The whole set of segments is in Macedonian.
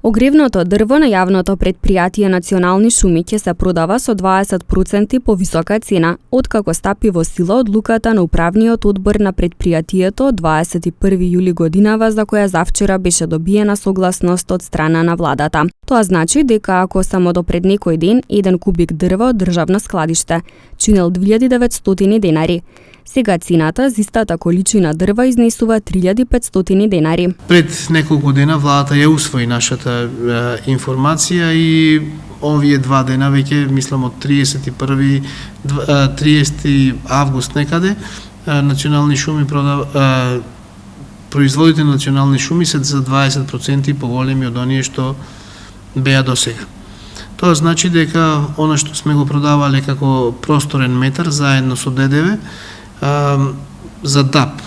Огревното дрво на јавното предпријатие Национални шуми ќе се продава со 20% повисока цена, откако стапи во сила одлуката на управниот одбор на предпријатието од 21 јули годинава, за која завчера беше добиена согласност од страна на владата. Тоа значи дека ако само до пред некој ден 1 кубик дрво од државно складиште чинел 2900 денари, сега цената за истата количина дрва изнесува 3500 денари. Пред неколку дена владата ја усвои нашата информација и овие 2 дена веќе, мислам од 30 август некаде, Национални шуми производите на Национални шуми се за 20% поголеми од оние што беа досега. Тоа значи дека она што сме го продавале како просторен метар заедно со ДДВ за ДАП,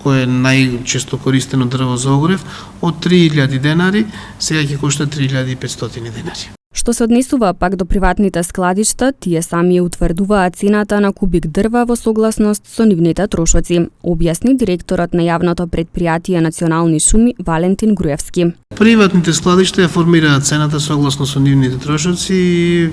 кој е најчесто користено дрво за огрев, од 3000 денари, сега ќе кошта 3500 денари. Што се однесува пак до приватните складишта, тие сами утврдуваат цената на кубик дрва во согласност со нивните трошоци, објасни директорот на јавното предпријатие Национални шуми Валентин Груевски. Приватните складишта ја формираат цената согласно со нивните трошоци и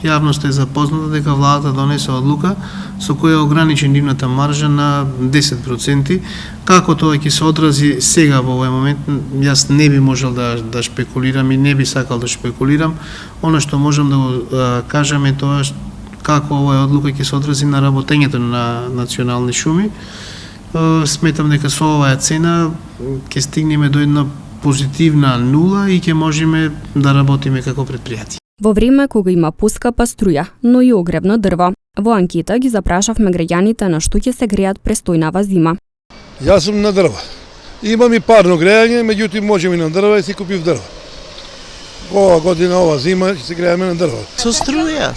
јавноста е запозната дека владата донесе одлука со која ограничи нивната маржа на 10%. Како тоа ќе се одрази сега во овој момент, јас не би можел да шпекулирам и не би сакал да шпекулирам. Оно што можам да го кажам е тоа како оваа одлука ќе се одрази на работењето на Национални шуми. Сметам дека со оваа цена ќе стигнеме до една позитивна нула и ќе можеме да работиме како предпријатие. Во време кога има поскапа струја, но и огревно дрво. Во анкета ги запрашавме граѓаните на што ќе се греат престојнава зима. Јас сум на дрва. Имам и парно грејање, меѓутоа можеме и на дрва и си купив дрва. Ова година, ова зима, ќе се грееме на дрва. Со струја.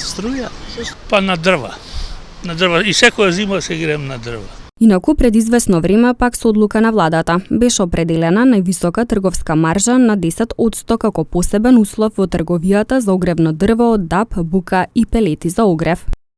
Па на дрва. На дрва и секоја зима се греем на дрва. Инаку пред известно време пак со одлука на владата беше определена највисока трговска маржа на 10% како посебен услов во трговијата за огревно дрво од ДАП, бука и пелети за огрев.